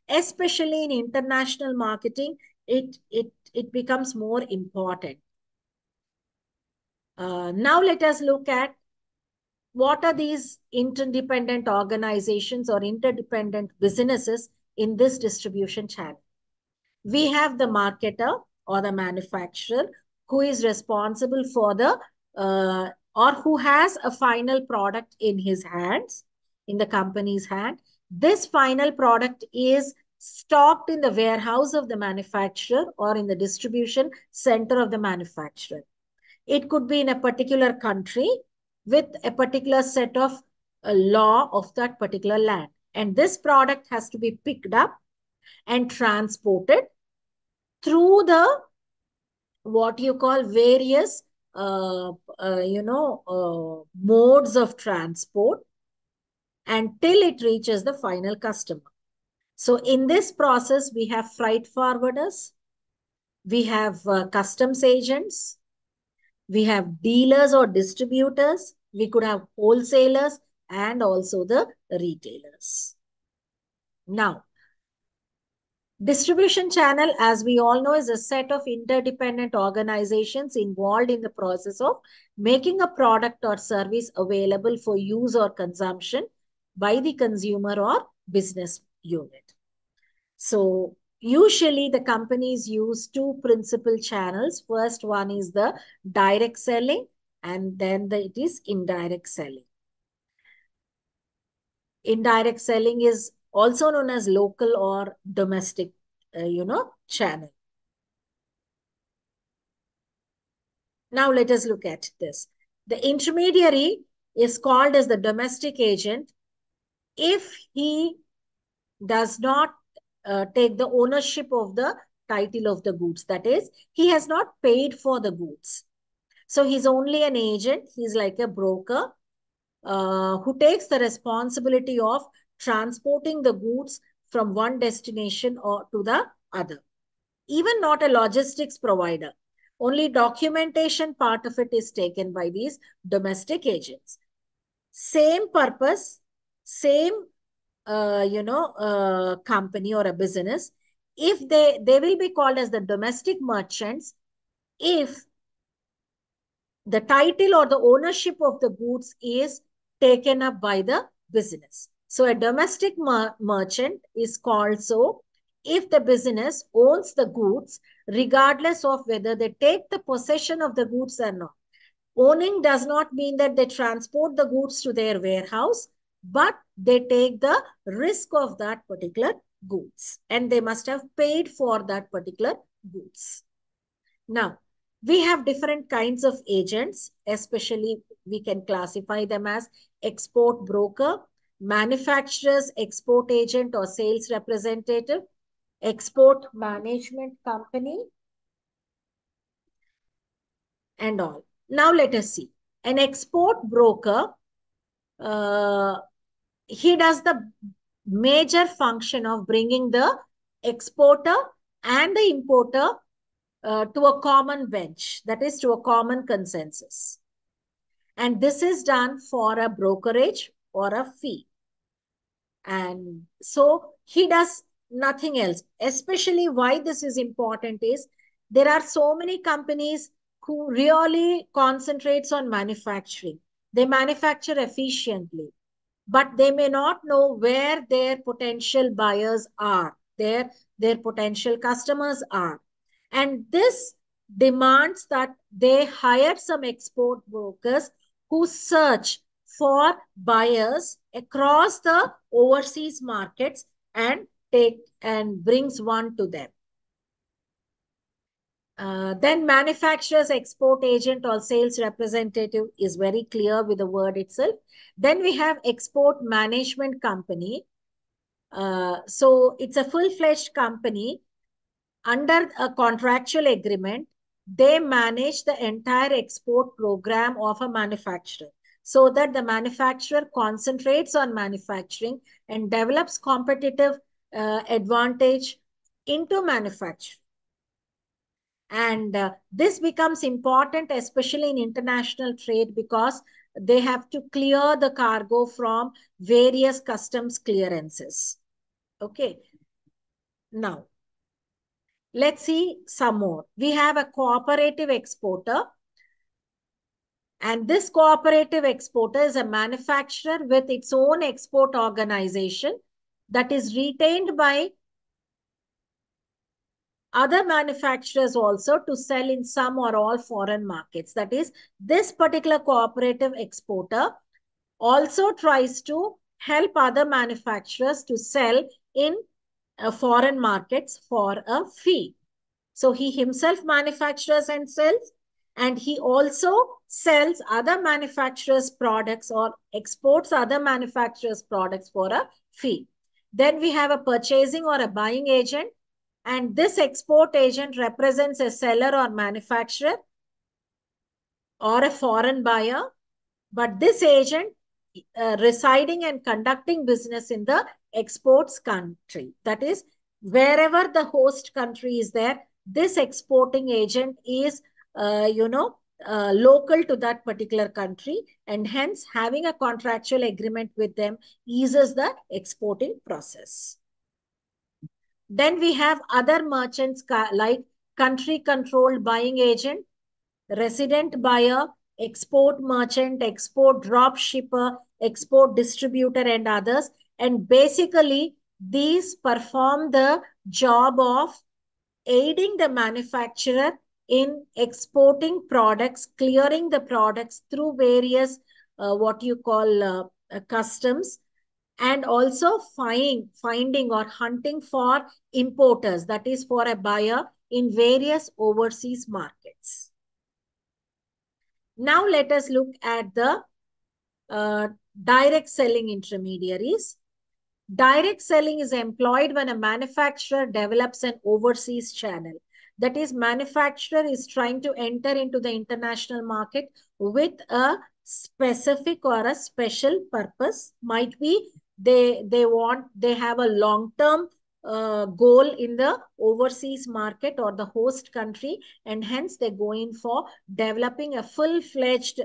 Especially in international marketing, it becomes more important. Now let us look at what are these interdependent organizations or interdependent businesses in this distribution channel? We have the marketer or the manufacturer who is responsible for the or who has a final product in his hands, in the company's hand. This final product is stocked in the warehouse of the manufacturer or in the distribution center of the manufacturer. It could be in a particular country with a particular set of law of that particular land. And this product has to be picked up and transported through the what you call various modes of transport until it reaches the final customer. So in this process, we have freight forwarders, we have customs agents, we have dealers or distributors, we could have wholesalers and also the retailers. Now, distribution channel, as we all know, is a set of interdependent organizations involved in the process of making a product or service available for use or consumption by the consumer or business unit. So usually the companies use two principal channels. First one is the direct selling and then it is indirect selling. Indirect selling is also known as local or domestic, channel. Now let us look at this. The intermediary is called as the domestic agent if he does not take the ownership of the title of the goods. That is, he has not paid for the goods. So he's only an agent. He's like a broker who takes the responsibility of transporting the goods from one destination or to the other. Even not a logistics provider. Only documentation part of it is taken by these domestic agents. Same purpose, same company or a business. If they will be called as the domestic merchants if the title or the ownership of the goods is taken up by the business. So a domestic merchant is called so if the business owns the goods, regardless of whether they take the possession of the goods or not. Owning does not mean that they transport the goods to their warehouse, but they take the risk of that particular goods and they must have paid for that particular goods. Now, we have different kinds of agents, especially we can classify them as export broker, manufacturer's export agent or sales representative, export management company, and all. Now let us see. An export broker, he does the major function of bringing the exporter and the importer to a common bench, that is to a common consensus. And this is done for a brokerage or a fee. And so he does nothing else. Especially why this is important is there are so many companies who really concentrates on manufacturing. They manufacture efficiently, but they may not know where their potential buyers are, their potential customers are. And this demands that they hire some export brokers who search for buyers across the overseas markets and take and brings one to them. Then manufacturer's export agent or sales representative is very clear with the word itself. Then we have export management company. So it's a full-fledged company. Under a contractual agreement, they manage the entire export program of a manufacturer so that the manufacturer concentrates on manufacturing and develops competitive advantage into manufacturing. And this becomes important, especially in international trade, because they have to clear the cargo from various customs clearances. Okay. Now, let's see some more. We have a cooperative exporter And this cooperative exporter is a manufacturer with its own export organization that is retained by other manufacturers also to sell in some or all foreign markets. That is, this particular cooperative exporter also tries to help other manufacturers to sell in foreign markets for a fee. So he himself manufactures and sells, and he also sells other manufacturers' products or exports other manufacturers' products for a fee. Then we have a purchasing or a buying agent, and this export agent represents a seller or manufacturer or a foreign buyer, but this agent residing and conducting business in the exports country. That is, wherever the host country is there, this exporting agent is, local to that particular country, and hence having a contractual agreement with them eases the exporting process. Then we have other merchants like country controlled buying agent, resident buyer, export merchant, export drop shipper, export distributor, and others. And basically, these perform the job of aiding the manufacturer in exporting products, clearing the products through various what you call customs, and also finding or hunting for importers, that is for a buyer in various overseas markets. Now let us look at the direct selling intermediaries. Direct selling is employed when a manufacturer develops an overseas channel. That is, manufacturer is trying to enter into the international market with a specific or a special purpose. Might be they have a long-term goal in the overseas market or the host country, and hence they go in for developing a full-fledged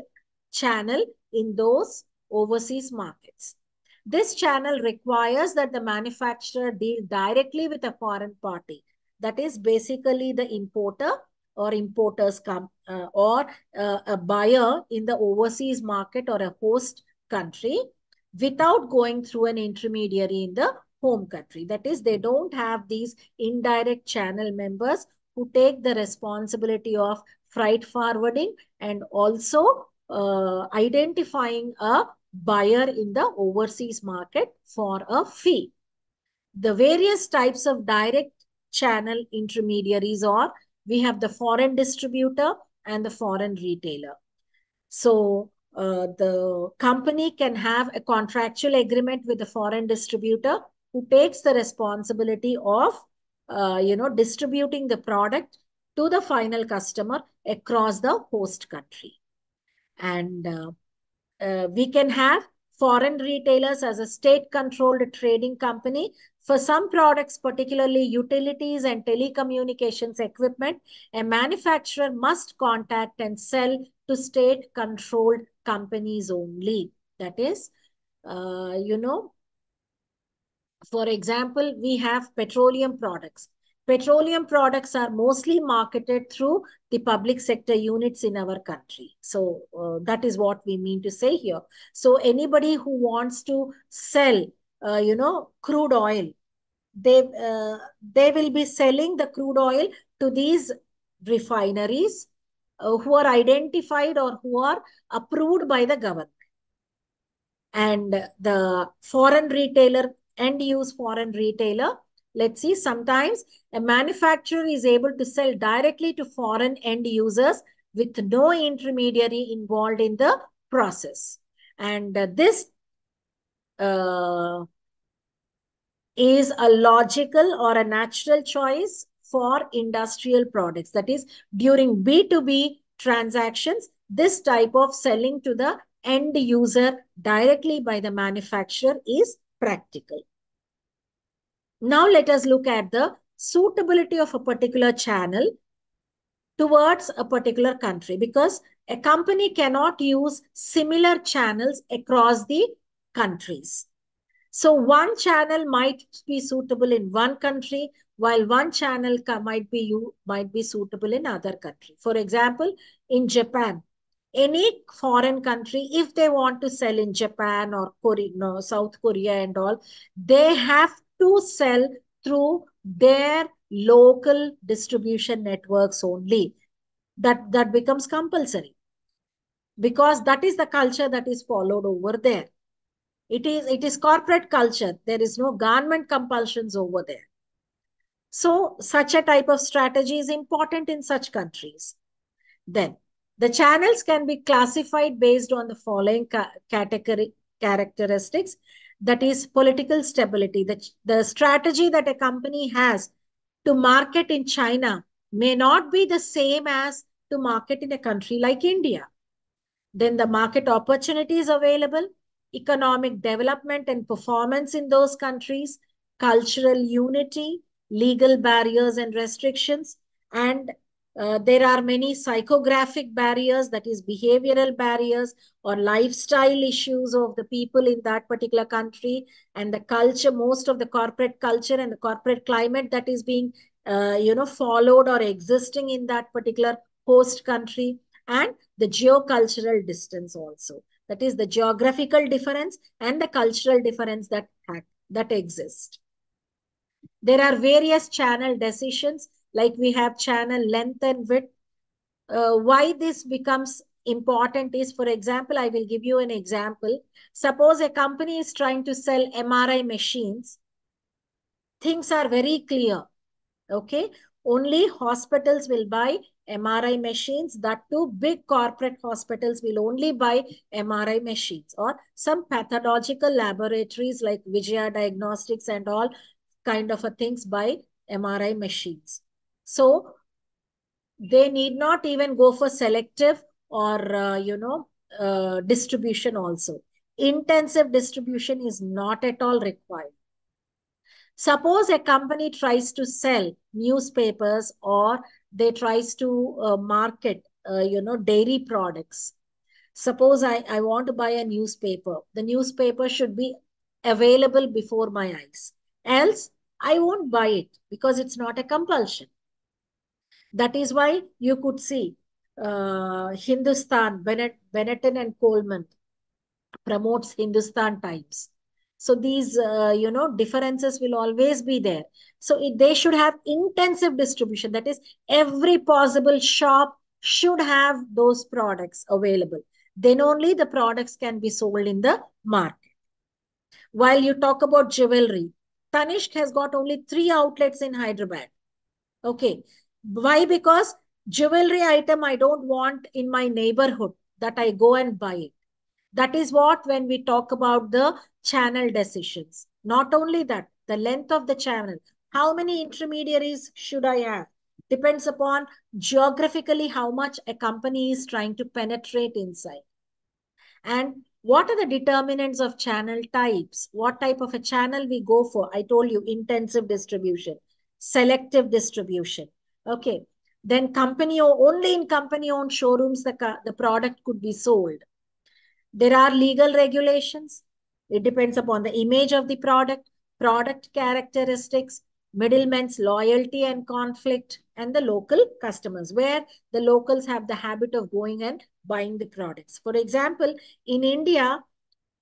channel in those overseas markets. This channel requires that the manufacturer deal directly with a foreign party. That is basically the importer or importers or a buyer in the overseas market or a host country without going through an intermediary in the home country. That is, they don't have these indirect channel members who take the responsibility of freight forwarding and also identifying a buyer in the overseas market for a fee. The various types of direct channel intermediaries are, we have the foreign distributor and the foreign retailer. So the company can have a contractual agreement with the foreign distributor who takes the responsibility of, distributing the product to the final customer across the host country. And we can have foreign retailers as a state-controlled trading company. For some products, particularly utilities and telecommunications equipment, a manufacturer must contact and sell to state-controlled companies only. That is, for example, we have petroleum products. Petroleum products are mostly marketed through the public sector units in our country. So that is what we mean to say here. So anybody who wants to sell, crude oil, they will be selling the crude oil to these refineries who are identified or who are approved by the government. And the foreign retailer, end-use foreign retailer, let's see, sometimes a manufacturer is able to sell directly to foreign end users with no intermediary involved in the process. And this is a logical or a natural choice for industrial products. That is, during B2B transactions, this type of selling to the end user directly by the manufacturer is practical. Now let us look at the suitability of a particular channel towards a particular country, because a company cannot use similar channels across the countries. So one channel might be suitable in one country, while one channel might be suitable in other country. For example, in Japan, Any foreign country, if they want to sell in Japan or Korea, no, South Korea and all, they have to sell through their local distribution networks only. That becomes compulsory because that is the culture that is followed over there. It is corporate culture. There is no government compulsions over there. So such a type of strategy is important in such countries. Then the channels can be classified based on the following category characteristics. That is political stability. The strategy that a company has to market in China may not be the same as to market in a country like India. Then the market opportunities available, economic development and performance in those countries, cultural unity, legal barriers and restrictions, and there are many psychographic barriers, that is behavioral barriers or lifestyle issues of the people in that particular country, and the culture, most of the corporate culture and the corporate climate that is being followed or existing in that particular host country, and the geocultural distance also, that is the geographical difference and the cultural difference that exist. There are various channel decisions, like we have channel length and width. Why this becomes important is, for example, I will give you an example. Suppose a company is trying to sell MRI machines. Things are very clear. Okay, only hospitals will buy MRI machines. That too, big corporate hospitals will only buy MRI machines, or some pathological laboratories like Vijaya Diagnostics and all kind of a things buy MRI machines. So they need not even go for selective or distribution also. Intensive distribution is not at all required. Suppose a company tries to sell newspapers, or they tries to market, dairy products. Suppose I want to buy a newspaper. The newspaper should be available before my eyes. Else, I won't buy it because it's not a compulsion. That is why you could see Hindustan, Benetton and Coleman promotes Hindustan Times. So these, differences will always be there. So they should have intensive distribution. That is, every possible shop should have those products available. Then only the products can be sold in the market. While you talk about jewelry, Tanishq has got only 3 outlets in Hyderabad. Okay. Why? Because jewelry item I don't want in my neighborhood that I go and buy it. That is what when we talk about the channel decisions. Not only that, the length of the channel. How many intermediaries should I have? Depends upon geographically how much a company is trying to penetrate inside. And what are the determinants of channel types? What type of a channel we go for? I told you intensive distribution, selective distribution. Okay. Then only in company owned showrooms, the product could be sold. There are legal regulations. It depends upon the image of the product characteristics, middlemen's loyalty and conflict, and the local customers, where the locals have the habit of going and buying the products. For example, in India,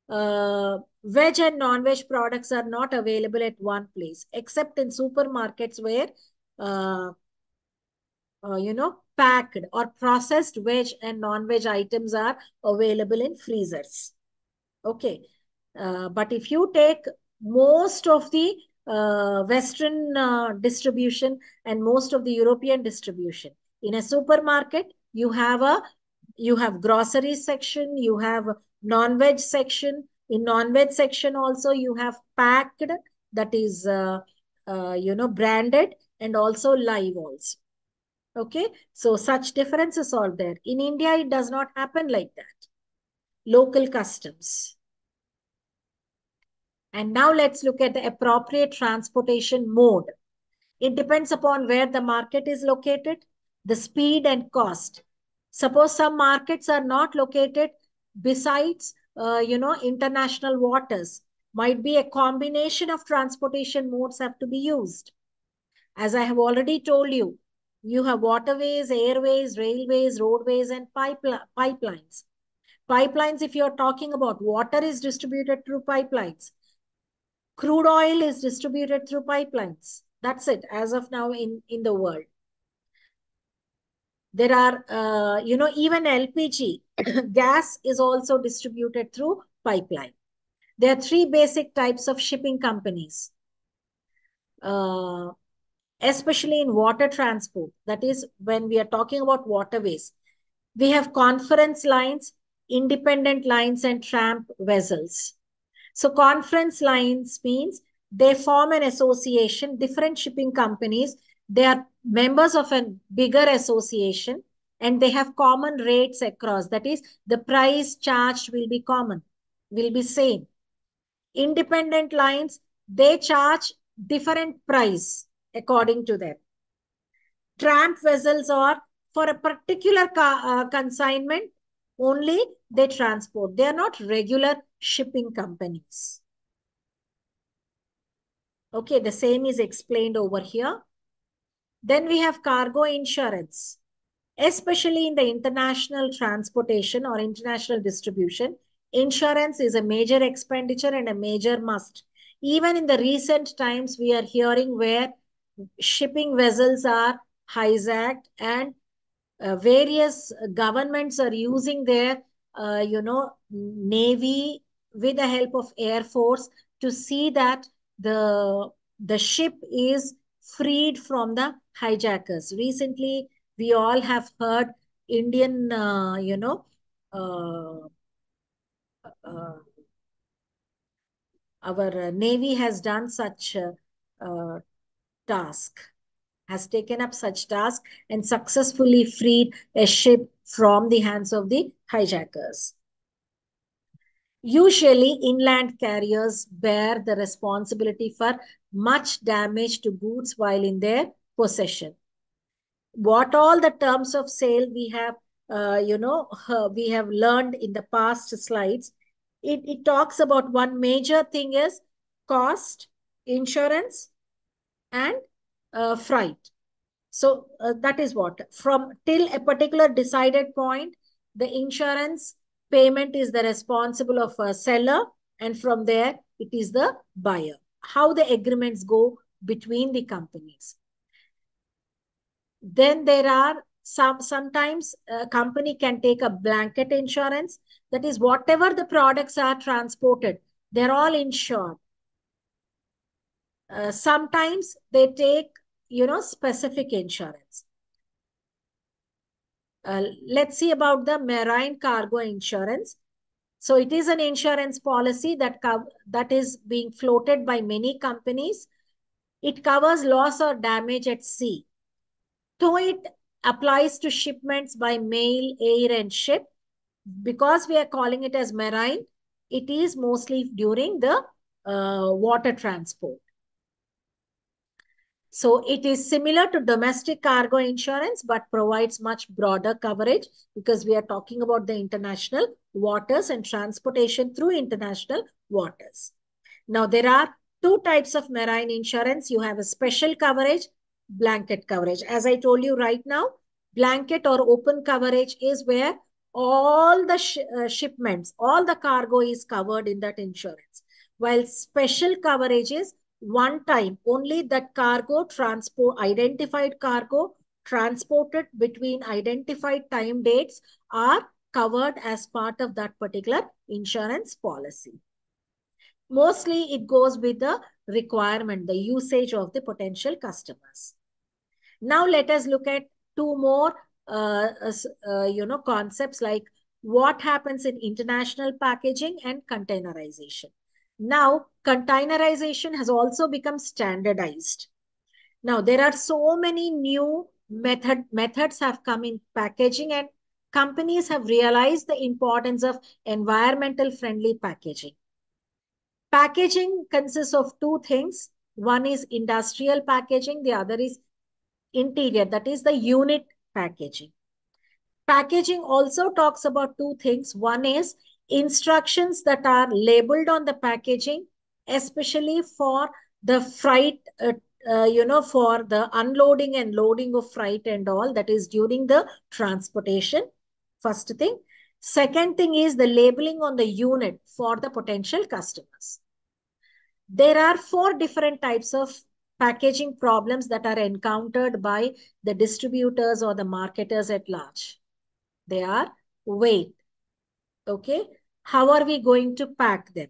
veg and non-veg products are not available at one place, except in supermarkets where uh, packed or processed veg and non-veg items are available in freezers. Okay. But if you take most of the Western distribution and most of the European distribution, in a supermarket, you have grocery section, you have non-veg section. In non-veg section also, you have packed, that is, branded, and also live also. Okay, so such differences are there. In India, it does not happen like that. Local customs. And now let's look at the appropriate transportation mode. It depends upon where the market is located, the speed and cost. Suppose some markets are not located besides, international waters. Might be a combination of transportation modes have to be used. As I have already told you, You have waterways, airways, railways, roadways, and pipelines. Pipelines, if you're talking about water, is distributed through pipelines. Crude oil is distributed through pipelines. That's it as of now in the world. There are, even LPG, gas is also distributed through pipeline. There are three basic types of shipping companies, uh, especially in water transport. That is, when we are talking about waterways, we have conference lines, independent lines, and tramp vessels. So conference lines means they form an association, different shipping companies. They are members of a bigger association and they have common rates across. That is, the price charged will be common, will be same. Independent lines, they charge different price according to them. Tramp vessels are for a particular consignment only they transport. They are not regular shipping companies. Okay, the same is explained over here. Then we have cargo insurance, especially in the international transportation or international distribution. Insurance is a major expenditure and a major must. Even in the recent times, we are hearing where shipping vessels are hijacked and various governments are using their, navy with the help of air force to see that the ship is freed from the hijackers. Recently, we all have heard Indian, uh, uh, our navy has done such task, has taken up such task and successfully freed a ship from the hands of the hijackers. Usually, inland carriers bear the responsibility for much damage to goods while in their possession. What all the terms of sale we have, we have learned in the past slides, it talks about one major thing is cost, insurance, and freight. So that is what, from till a particular decided point, the insurance payment is the responsible of a seller, and from there it is the buyer. How the agreements go between the companies. Then there are sometimes a company can take a blanket insurance. That is, whatever the products are transported, they're all insured. Sometimes they take, specific insurance. Let's see about the marine cargo insurance. So it is an insurance policy that is being floated by many companies. It covers loss or damage at sea. Though it applies to shipments by mail, air, and ship, because we are calling it as marine, it is mostly during the water transport. So it is similar to domestic cargo insurance, but provides much broader coverage because we are talking about the international waters and transportation through international waters. Now, there are two types of marine insurance. You have a special coverage, blanket coverage. As I told you right now, blanket or open coverage is where all the shipments, all the cargo is covered in that insurance. While special coverage is one time, only that cargo identified cargo transported between identified time dates are covered as part of that particular insurance policy. Mostly it goes with the requirement, the usage of the potential customers. Now let us look at two more concepts, like what happens in international packaging and containerization. Now, containerization has also become standardized. Now, there are so many new methods have come in packaging, and companies have realized the importance of environmental friendly packaging. Packaging consists of two things. One is industrial packaging, the other is interior, that is the unit packaging. Packaging also talks about two things. One is instructions that are labeled on the packaging, especially for the freight for the unloading and loading of freight and all, that is during the transportation. First thing. Second thing is the labeling on the unit for the potential customers. There are 4 different types of packaging problems that are encountered by the distributors or the marketers at large. They are weight. Okay. How are we going to pack them?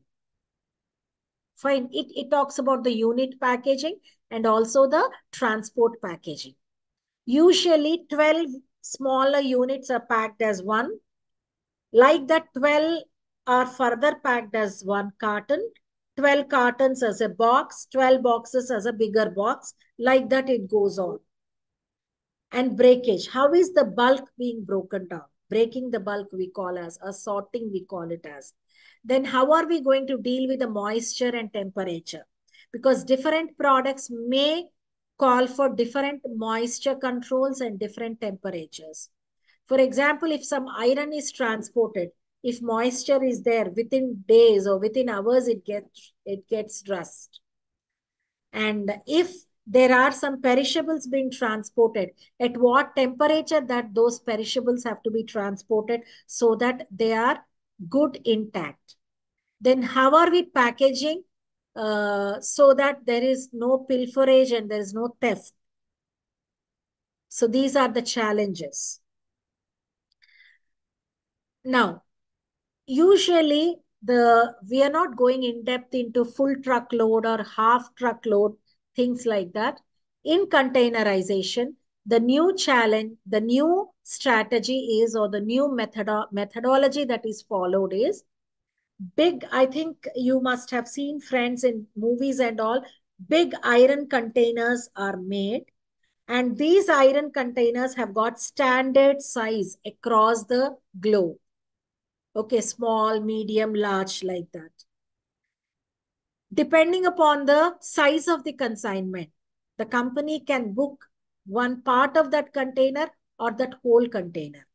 Fine. It talks about the unit packaging and also the transport packaging. Usually 12 smaller units are packed as one. Like that, 12 are further packed as one carton, 12 cartons as a box, 12 boxes as a bigger box. Like that, it goes on. And breakage. How is the bulk being broken down? Breaking the bulk we call as, a sorting we call it as. Then how are we going to deal with the moisture and temperature? Because different products may call for different moisture controls and different temperatures. For example, if some iron is transported, if moisture is there, within days or within hours, it gets rust. And if there are some perishables being transported, at what temperature that those perishables have to be transported so that they are good intact. Then how are we packaging so that there is no pilferage and there is no theft? So these are the challenges. Now, usually we are not going in depth into full truckload or half truckload, things like that. In containerization, the new challenge, the new strategy is, or the new methodology that is followed is big. I think you must have seen, friends, in movies and all, big iron containers are made. And these iron containers have got standard size across the globe. Okay, small, medium, large, like that. Depending upon the size of the consignment, the company can book one part of that container or that whole container.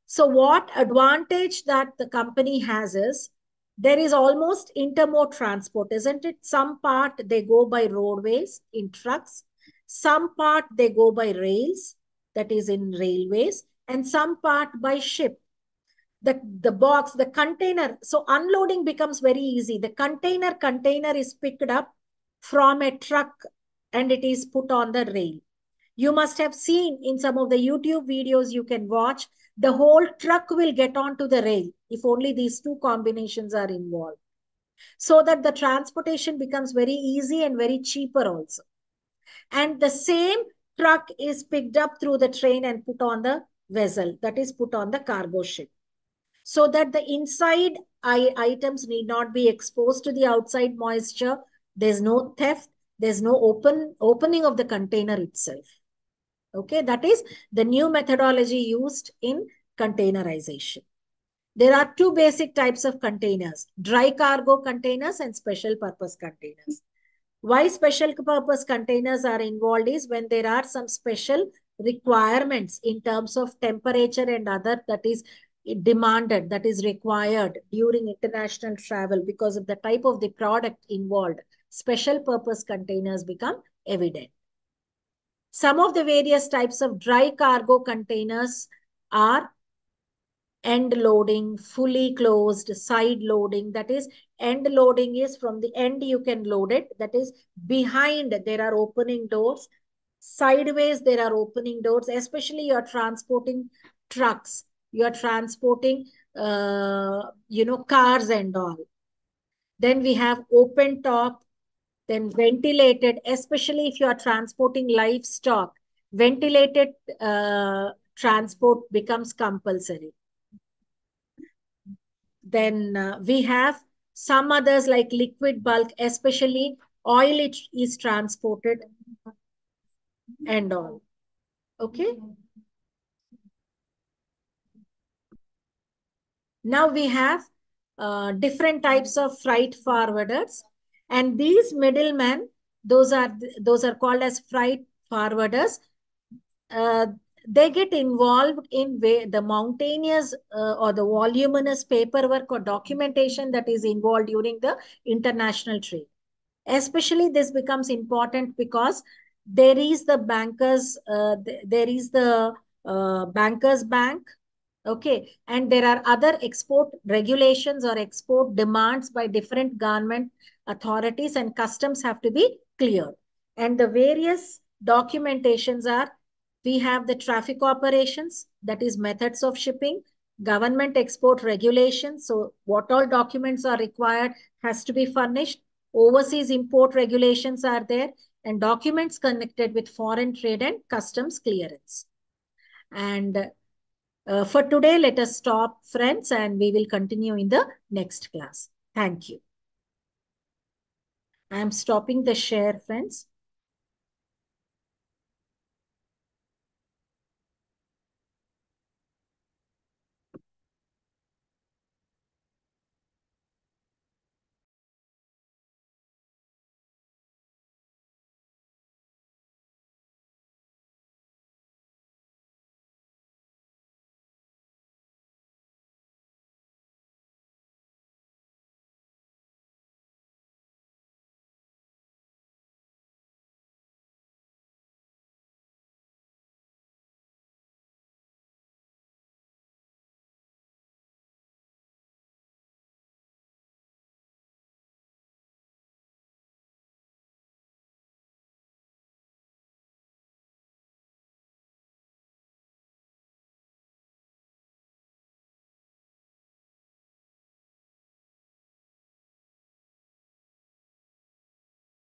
So what advantage that the company has is, there is almost intermode transport, isn't it? Some part they go by roadways in trucks, some part they go by rails, that is in railways, and some part by ship. The box, the container. So unloading becomes very easy. The container is picked up from a truck and it is put on the rail. You must have seen in some of the YouTube videos you can watch, the whole truck will get onto the rail if only these 2 combinations are involved. So that the transportation becomes very easy and very cheaper also. And the same truck is picked up through the train and put on the vessel, that is put on the cargo ship, so that the inside items need not be exposed to the outside moisture. There's no theft. There's no opening of the container itself. Okay, that is the new methodology used in containerization. There are 2 basic types of containers: dry cargo containers and special purpose containers. Why special purpose containers are involved is when there are some special requirements in terms of temperature and other that is demanded, that is required during international travel because of the type of the product involved. Special purpose containers become evident. Some of the various types of dry cargo containers are end loading, fully closed, side loading. That is, end loading is from the end you can load it. That is, behind there are opening doors. Sideways there are opening doors, especially you are transporting trucks. You are transporting, cars and all. Then we have open top, then ventilated, especially if you are transporting livestock. Ventilated transport becomes compulsory. Then we have some others like liquid bulk, especially oil is transported and all. Okay. Now we have different types of freight forwarders, and these middlemen, those are called as freight forwarders. Uh, they get involved in the mountainous or the voluminous paperwork or documentation that is involved during the international trade. Especially this becomes important because there is the bankers bank. Okay, and there are other export regulations or export demands by different government authorities, and customs have to be cleared. And the various documentations are, we have the traffic operations, that is methods of shipping, government export regulations. So what all documents are required has to be furnished. Overseas import regulations are there, and documents connected with foreign trade and customs clearance. And for today, let us stop, friends, and we will continue in the next class. Thank you. I am stopping the share, friends.